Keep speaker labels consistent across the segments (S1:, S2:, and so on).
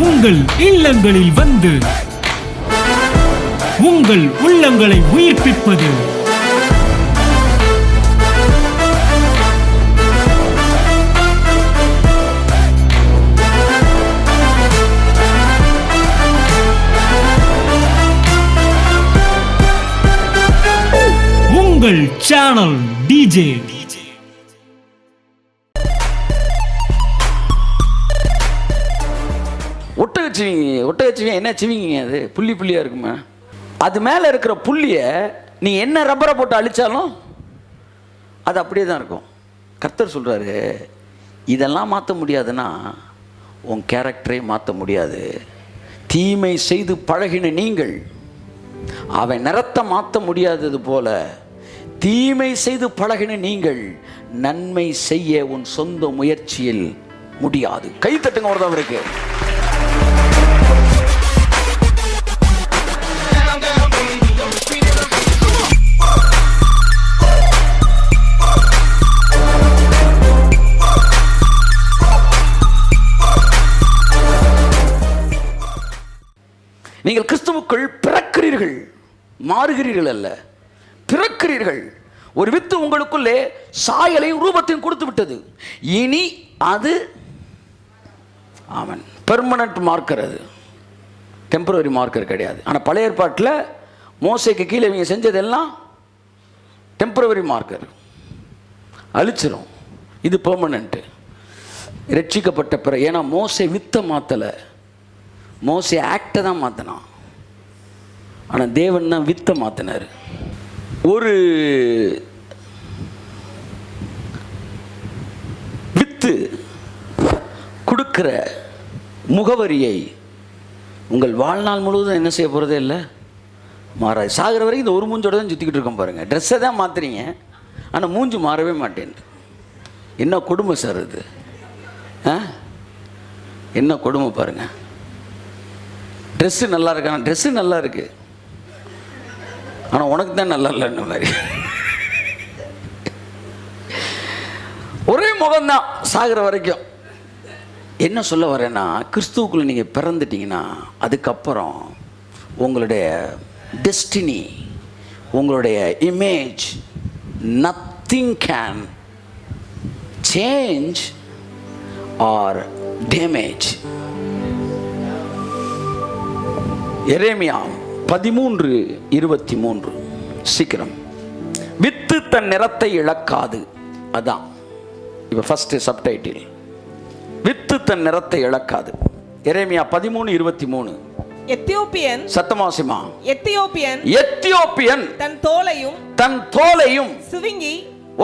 S1: உங்கள் இல்லங்களில் வந்து உங்கள் உள்ளங்களை உயிர்ப்பிப்பது உங்கள் சேனல் டிஜே.
S2: ஒட்டகச்சிவிங்க என்ன சிவிங்க? அது புள்ளி புள்ளியாக இருக்குமா? அது மேலே இருக்கிற புள்ளியை நீ என்ன ரப்பரை போட்டு அழிச்சாலும் அது அப்படியே தான் இருக்கும். கர்த்தர் சொல்கிறாரு, இதெல்லாம் மாற்ற முடியாதுன்னா உன் கேரக்டரை மாற்ற முடியாது. தீமை செய்து பழகின நீங்கள் அவன் நிறத்தை மாற்ற முடியாதது போல தீமை செய்து பழகின நீங்கள் நன்மை செய்ய உன் சொந்த முயற்சியில் முடியாது. கை தட்டுங்க ஒருத்தவருக்கு. நீங்கள் கிறிஸ்துவுக்குள் பிறக்கிறீர்கள், மாறுகிறீர்கள் அல்ல, பிறக்கிறீர்கள். ஒரு வித்து உங்களுக்குள்ளே சாயலையும் ரூபத்தையும் கொடுத்து விட்டது. இனி அது ஆமன் பெர்மனன்ட் மார்க்கர், அது டெம்பரரி மார்க்கர் கிடையாது. ஆனால் பழைய ஏற்பாட்டில் மோசேக்கு கீழே இவங்க செஞ்சதெல்லாம் டெம்பரரி மார்க்கர், அழிச்சிரும். இது பெர்மனன்ட்டு, ரட்சிக்கப்பட்ட பிறகு. ஏன்னா மோசே வித்தை மாற்றலை, மோசே ஆக்டை தான் மாற்றினான். ஆனால் தேவன் தான் வித்தை மாற்றினார். ஒரு வித்து கொடுக்கிற முகவரியை உங்கள் வாழ்நாள் முழுவதும் என்ன செய்ய போகிறதே இல்லை, மாறாது. சாகிற வரைக்கும் இந்த ஒரு மூஞ்சோட தான் சுற்றிக்கிட்டு இருக்கோம் பாருங்கள். ட்ரெஸ்ஸை தான் மாற்றுறீங்க, ஆனால் மூஞ்சு மாறவே மாட்டேன். என்ன கொடுமை சார் இது? என்ன கொடுமை பாருங்கள். ட்ரெஸ்ஸு நல்லா இருக்கு, ஆனால் ட்ரெஸ்ஸு நல்லா இருக்கு, ஆனால் உனக்கு தான் நல்லா இல்லைன்னு மாதிரி. ஒரே முகம்தான் சாகிற வரைக்கும். என்ன சொல்ல வரேன்னா, கிறிஸ்துவுக்குள்ள நீங்கள் பிறந்துட்டீங்கன்னா அதுக்கப்புறம் உங்களுடைய டெஸ்டினி, உங்களுடைய image, nothing can change or damage. எரேமியா 13:23. சீக்கிரம். வித்து தன் நிறத்தை இழக்காது. அதான் இப்போ ஃபர்ஸ்ட் சப்டைட்டில், வித்து தன் நிறத்தை இழக்காது. எரேமியா 13:23.
S3: எத்தியோப்பியன்,
S2: சத்தமாசிமா,
S3: எத்தியோப்பியன் தன் தோலையும் சிவிங்கி,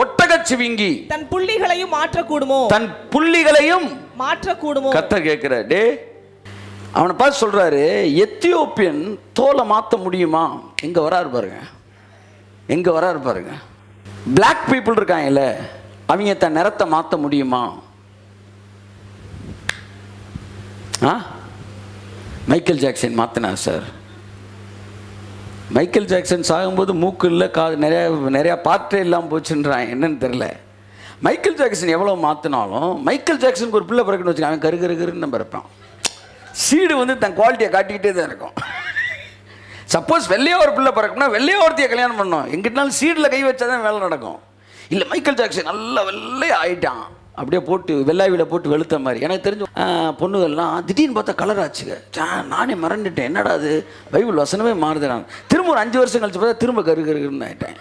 S2: ஒட்டகச் சிவிங்கி
S3: தன் புள்ளிகளையும் மாற்றக்கூடுமோ?
S2: தன் புள்ளிகளையும்
S3: மாற்றக்கூடுமோ?
S2: கர்த்தர் கேட்கிற, டே அவனை பார்த்து சொல்றாரு, எத்தியோப்பியன் தோலை மாற்ற முடியுமா? எங்க வராரு பாருங்க, எங்க வராரு பாருங்க. பிளாக் பீப்புள் இருக்காங்கல்ல, அவங்க தன் நிறத்தை மாற்ற முடியுமா? மைக்கேல் ஜாக்சன் மாற்றினா சார். மைக்கேல் ஜாக்சன் சாகும்போது மூக்கு இல்லை, காது நிறையா பாட்டே இல்லாமல் போச்சுன்றான். என்னன்னு தெரில. மைக்கேல் ஜாக்சன் எவ்வளோ மாற்றினாலும் மைக்கேல் ஜாக்சனுக்கு ஒரு பிள்ளை பிறக்குன்னு வச்சுக்கோங்க, அவன் கருன்னு நம்ம இருப்பான். சீடு வந்து தன் குவாலிட்டியை காட்டிக்கிட்டே தான் இருக்கும். சப்போஸ் வெள்ளையா ஒரு பிள்ளை பிறக்கும்னா வெள்ளையா ஒருத்தையை கல்யாணம் பண்ணோம். எங்கிட்டாலும் சீடில் கை வச்சா தான் வேலை நடக்கும். இல்லை, மைக்கேல் ஜாக்சன் நல்லா வெள்ளையா ஆகிட்டான், அப்படியே போட்டு வெள்ளாவியில் போட்டு வெளுத்த மாதிரி. எனக்கு தெரிஞ்ச பொண்ணுகள்லாம் திடீர்னு பார்த்தா கலர் ஆச்சுங்க. நானே மறந்துட்டேன், என்னடா அது பைபிள் வசனமே மாறுதுறாங்க. திரும்ப ஒரு 5 வருஷம் கழிச்சு பார்த்தா திரும்ப கருன்னு ஆகிட்டேன்.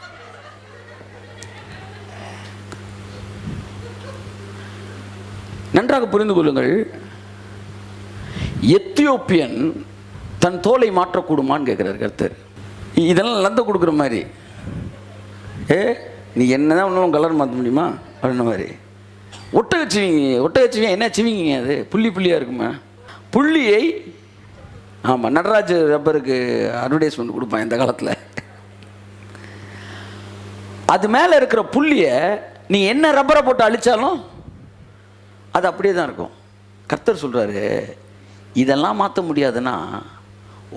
S2: நன்றாக புரிந்து கொள்ளுங்கள். எத்தியோப்பியன் தன் தோலை மாற்றக்கூடுமான்னு கேட்குறாரு கர்த்தர். இதெல்லாம் லந்த கொடுக்குற மாதிரி. நீ என்ன தான் ஒன்றும் கலர் மாற்ற முடியுமா அப்படின்ன மாதிரி. ஒட்டகச்சிவிங்க என்ன சிவிங்க? அது புள்ளி புள்ளியாக இருக்குமா? புள்ளியை, ஆமாம், நடராஜ் ரப்பருக்கு அட்வர்டைஸ்மெண்ட் கொடுப்பான் இந்த காலத்தில். அது மேலே இருக்கிற புள்ளியை நீ என்ன ரப்பரை போட்டு அழிச்சாலும் அது அப்படியே தான் இருக்கும். கர்த்தர் சொல்கிறாரு, இதெல்லாம் மாற்ற முடியாதுன்னா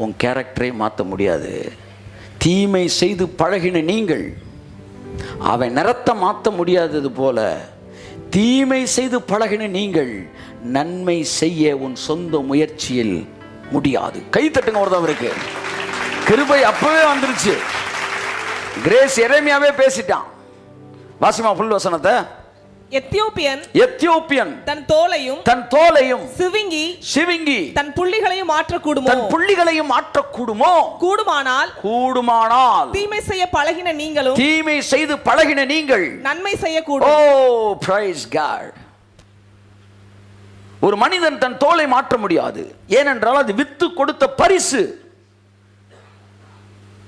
S2: உன் கேரக்டரை மாற்ற முடியாது. தீமை செய்து பழகின நீங்கள் அவன் நிறத்தை மாற்ற முடியாதது போல தீமை செய்து பழகின நீங்கள் நன்மை செய்ய உன் சொந்த முயற்சியில் முடியாது. கை தட்டுங்க ஒருத்தவருக்கு. கிருபை அப்பவே வந்துருச்சு. கிரேஸ் எரேமியாவே பேசிட்டான். வாசிமா புல் வசனத்தை. எத்தியோப்பியன்
S3: தன் தோலையும்
S2: சிவிங்கி
S3: தன் புள்ளிகளையும்
S2: மாற்றக்கூடுமோ? கூடுமானால்
S3: தீமை செய்து
S2: பழகின நீங்கள்
S3: நன்மை செய்யக்கூடும்.
S2: ஓ பிரைஸ் காட். ஒரு மனிதன் தன் தோலை மாற்ற முடியாது. ஏனென்றால் அது வித்து கொடுத்த பரிசு.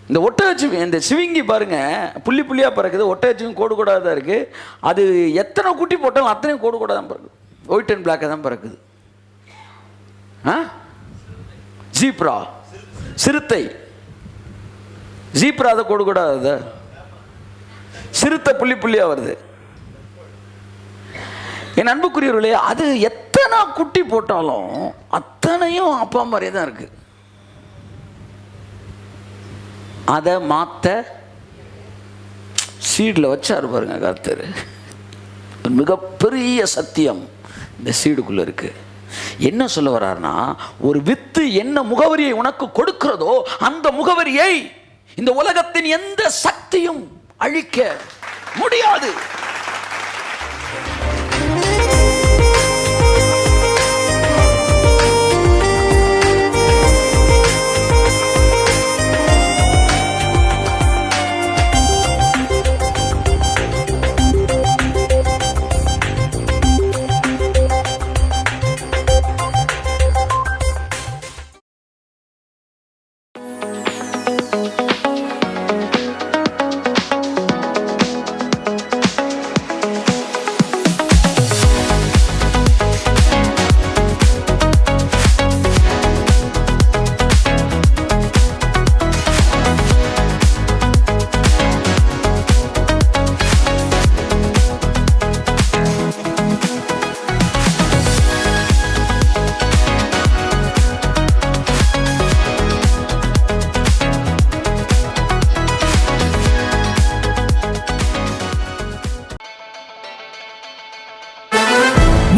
S2: இந்த ஒட்டகச்சி, இந்த சிவிங்கி பாருங்க, புள்ளி புள்ளியாக பறக்குது. ஒட்டகச்சியும் கோடு கோடாக தான் இருக்குது. அது எத்தனை குட்டி போட்டாலும் அத்தனையும் கோடு கோடாக தான் பறக்குது. ஒயிட் அண்ட் பிளாக்காக தான் பறக்குது. ஜீப்ரா, சிறுத்தை. ஜீப்ரா அதை கோடு கோடாக, சிறுத்தை புள்ளி புள்ளியாக வருது. என் அன்புக்குரியவர்களே, அது எத்தனை குட்டி போட்டாலும் அத்தனையும் அப்பா மாதிரியே தான் இருக்குது. அதை மாற்ற சீடில் வச்சாரு பாருங்க கர்த்தர். மிகப்பெரிய சத்தியம் இந்த சீடுக்குள்ள இருக்கு. என்ன சொல்ல வர்றாருன்னா, ஒரு வித்து என்ன முகவரியை உனக்கு கொடுக்கிறதோ அந்த முகவரியை இந்த உலகத்தின் எந்த சக்தியும் அழிக்க முடியாது.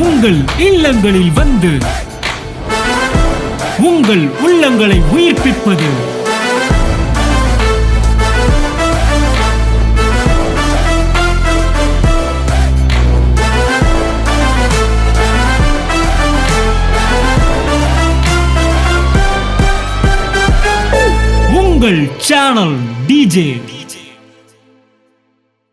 S1: உங்கள் இல்லங்களில் வந்து உங்கள் உள்ளங்களை உயிர்ப்பிப்பது உங்கள் சேனல் டிஜே.